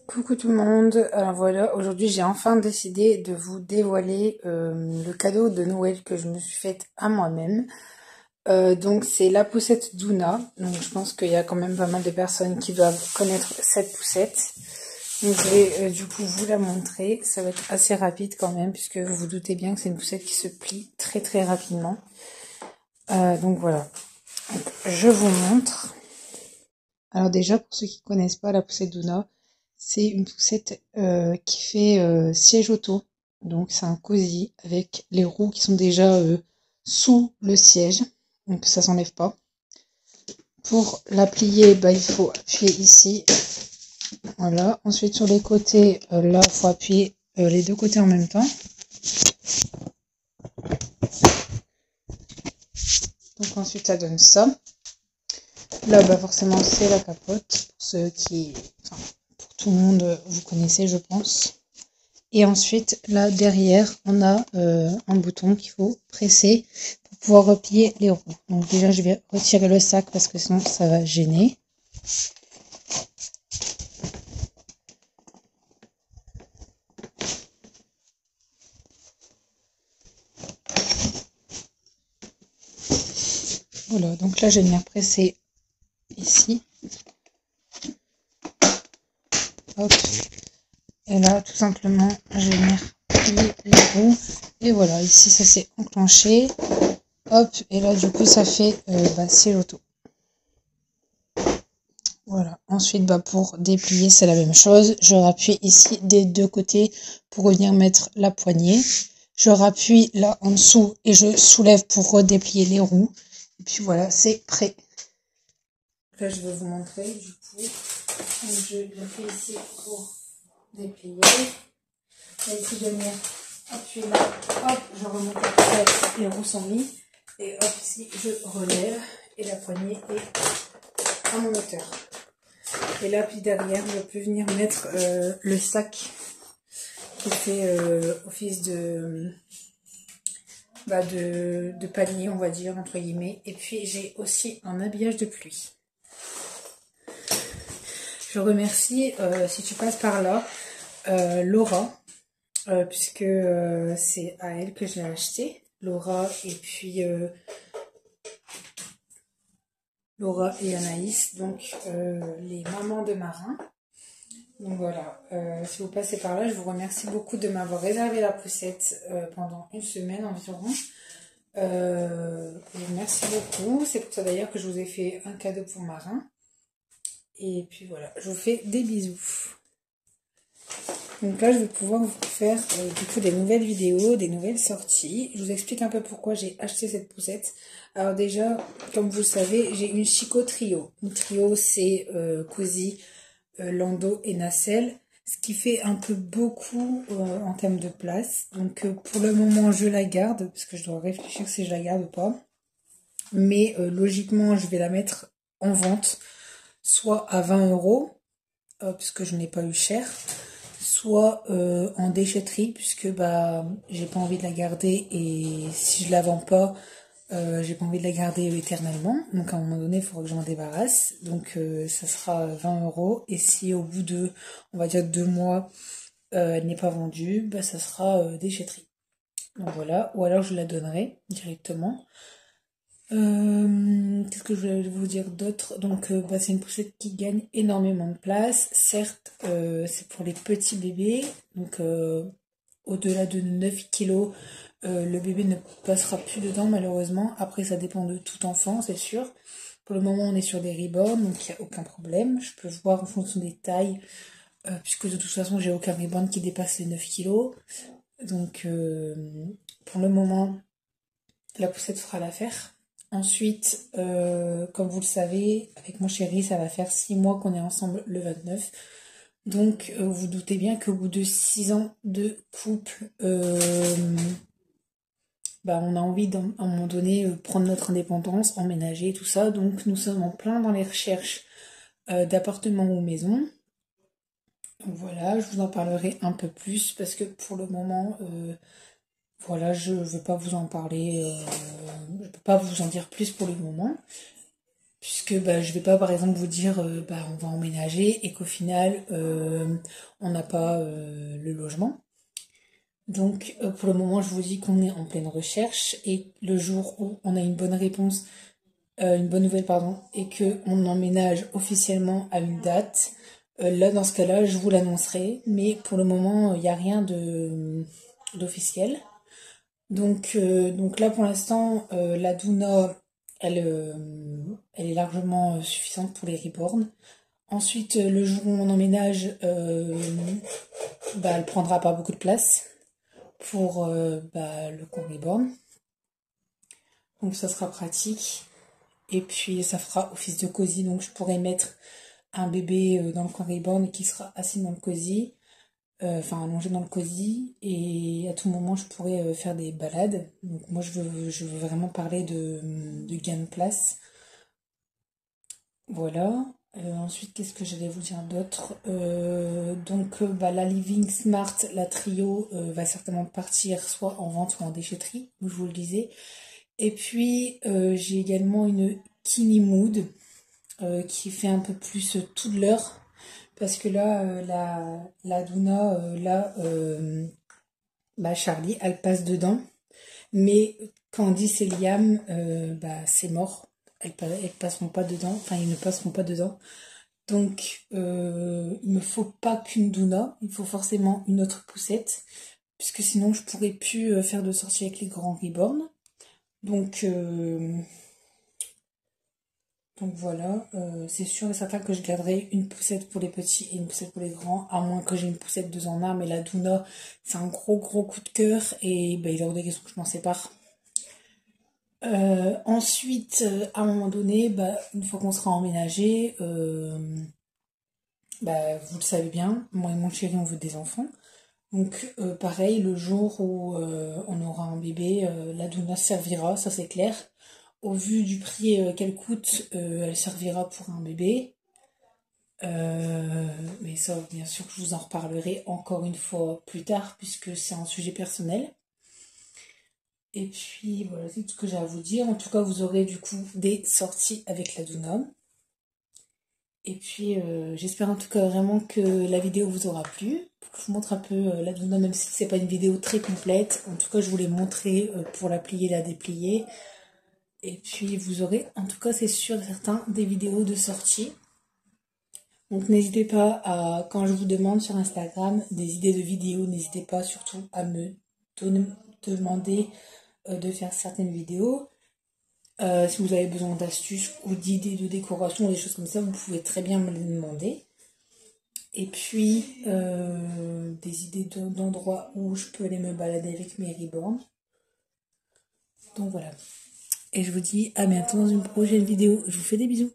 Coucou tout le monde, alors voilà, aujourd'hui j'ai enfin décidé de vous dévoiler le cadeau de Noël que je me suis faite à moi-même. Donc c'est la poussette Doona, donc je pense qu'il y a quand même pas mal de personnes qui doivent connaître cette poussette. Donc je vais du coup vous la montrer, ça va être assez rapide quand même puisque vous vous doutez bien que c'est une poussette qui se plie très très rapidement. Donc voilà, donc, je vous montre. Alors déjà pour ceux qui ne connaissent pas la poussette Doona, c'est une poussette qui fait siège auto. Donc c'est un cosy avec les roues qui sont déjà sous le siège. Donc ça s'enlève pas. Pour la plier, bah, il faut appuyer ici. Voilà. Ensuite sur les côtés, là, il faut appuyer les deux côtés en même temps. Donc ensuite ça donne ça. Là, bah forcément c'est la capote. Pour ceux qui... Enfin, pour tout le monde, vous connaissez je pense. Et ensuite, là, derrière, on a un bouton qu'il faut presser pour pouvoir replier les roues. Donc déjà, je vais retirer le sac parce que sinon, ça va gêner. Voilà, donc là, je vais venir presser ici. Hop. Et là, tout simplement, je vais venir plier les roues. Et voilà, ici, ça s'est enclenché. Hop, et là, du coup, ça fait c'est l'auto. Voilà, ensuite bah, pour déplier c'est la même chose, je rappuie ici des deux côtés pour venir mettre la poignée, je rappuie là en dessous et je soulève pour redéplier les roues, et puis voilà c'est prêt. Là je vais vous montrer du coup, donc, je le fais ici pour déplier, là ici je vais venir appuyer là, hop je remonte la poussette, les roues sont mises, et hop ici je relève et la poignée est à mon hauteur. Et là, puis derrière, je peux venir mettre le sac qui fait office de panier, on va dire, entre guillemets. Et puis, j'ai aussi un habillage de pluie. Je remercie, si tu passes par là, Laura, puisque c'est à elle que je l'ai acheté. Laura et puis... Laura et Anaïs, donc les mamans de marins. Donc voilà, si vous passez par là, je vous remercie beaucoup de m'avoir réservé la poussette pendant une semaine environ. Merci beaucoup, c'est pour ça d'ailleurs que je vous ai fait un cadeau pour marin. Et puis voilà, je vous fais des bisous. Donc là, je vais pouvoir vous faire du coup des nouvelles vidéos, des nouvelles sorties. Je vous explique un peu pourquoi j'ai acheté cette poussette. Alors déjà, comme vous le savez, j'ai une Chico Trio. Une Trio, c'est cosy, landau et nacelle, ce qui fait un peu beaucoup en termes de place. Donc pour le moment, je la garde, parce que je dois réfléchir si je la garde ou pas. Mais logiquement, je vais la mettre en vente, soit à 20 €, puisque je n'ai pas eu cher, soit en déchetterie puisque bah j'ai pas envie de la garder et si je la vends pas j'ai pas envie de la garder éternellement, donc à un moment donné il faudra que je m'en débarrasse, donc ça sera 20 € et si au bout de on va dire 2 mois elle n'est pas vendue, bah ça sera déchetterie. Donc voilà, ou alors je la donnerai directement. Qu'est-ce que je voulais vous dire d'autre? Donc c'est une poussette qui gagne énormément de place. Certes, c'est pour les petits bébés. Donc au-delà de 9 kilos, le bébé ne passera plus dedans malheureusement. Après ça dépend de tout enfant, c'est sûr. Pour le moment on est sur des reborn, donc il n'y a aucun problème. Je peux voir en fonction des tailles, puisque de toute façon j'ai aucun reborn qui dépasse les 9 kilos. Donc pour le moment la poussette fera l'affaire. Ensuite, comme vous le savez, avec mon chéri, ça va faire 6 mois qu'on est ensemble le 29. Donc, vous doutez bien qu'au bout de 6 ans de couple, on a envie à un moment donné prendre notre indépendance, emménager, tout ça. Donc, nous sommes en plein dans les recherches d'appartements ou maisons. Donc, voilà, je vous en parlerai un peu plus parce que pour le moment... voilà, je ne veux pas vous en parler, je ne peux pas vous en dire plus pour le moment, puisque puisque bah, je vais pas par exemple vous dire bah, on va emménager et qu'au final on n'a pas le logement. Donc pour le moment je vous dis qu'on est en pleine recherche et le jour où on a une bonne réponse, une bonne nouvelle pardon, et que on emménage officiellement à une date, là dans ce cas-là je vous l'annoncerai, mais pour le moment il n'y a rien d'officiel. Donc là pour l'instant la Douna elle est largement suffisante pour les reborn. Ensuite, le jour où on emménage, bah, elle prendra pas beaucoup de place pour bah, le coin reborn. Donc ça sera pratique. Et puis ça fera office de cosy. Donc je pourrais mettre un bébé dans le coin reborn qui sera assis dans le cosy. Enfin allongé dans le cosy. Et à tout moment je pourrais faire des balades. Donc moi je veux vraiment parler de gain de place. Voilà. Ensuite, qu'est-ce que j'allais vous dire d'autre? Bah, la Living Smart, la Trio, va certainement partir soit en vente ou en déchetterie, comme je vous le disais. Et puis, j'ai également une Kini Mood qui fait un peu plus tout de l'heure. Parce que là, la Douna, bah, Charlie, elle passe dedans. Mais Candice et Liam, bah, c'est mort. Elles passeront pas dedans. Enfin, ils ne passeront pas dedans. Donc, il me faut pas qu'une Douna, il faut forcément une autre poussette, puisque sinon je pourrais plus faire de sortie avec les grands reborn. Donc, donc voilà, c'est sûr et certain que je garderai une poussette pour les petits et une poussette pour les grands, à moins que j'ai une poussette 2 en 1, mais la Douna, c'est un gros coup de cœur, et bah, il est hors de question que je m'en sépare. Ensuite, à un moment donné, bah, une fois qu'on sera emménagé, bah, vous le savez bien, moi et mon chéri, on veut des enfants. Donc pareil, le jour où on aura un bébé, la doula servira, ça c'est clair. Au vu du prix qu'elle coûte, elle servira pour un bébé. Mais ça, bien sûr, je vous en reparlerai encore une fois plus tard, puisque c'est un sujet personnel. Et puis voilà, c'est tout ce que j'ai à vous dire. En tout cas, vous aurez du coup des sorties avec la doula. Et puis j'espère en tout cas vraiment que la vidéo vous aura plu. Pour que je vous montre un peu la douna, même si c'est pas une vidéo très complète. En tout cas, je vous l'ai montré pour la plier, la déplier. Et puis vous aurez, en tout cas c'est sûr et certain, des vidéos de sortie. Donc n'hésitez pas à, quand je vous demande sur Instagram des idées de vidéos, n'hésitez pas surtout à me demander de faire certaines vidéos. Si vous avez besoin d'astuces ou d'idées de décoration ou des choses comme ça, vous pouvez très bien me les demander. Et puis, des idées d'endroits où je peux aller me balader avec mes reborn. Donc voilà. Et je vous dis à bientôt dans une prochaine vidéo. Je vous fais des bisous.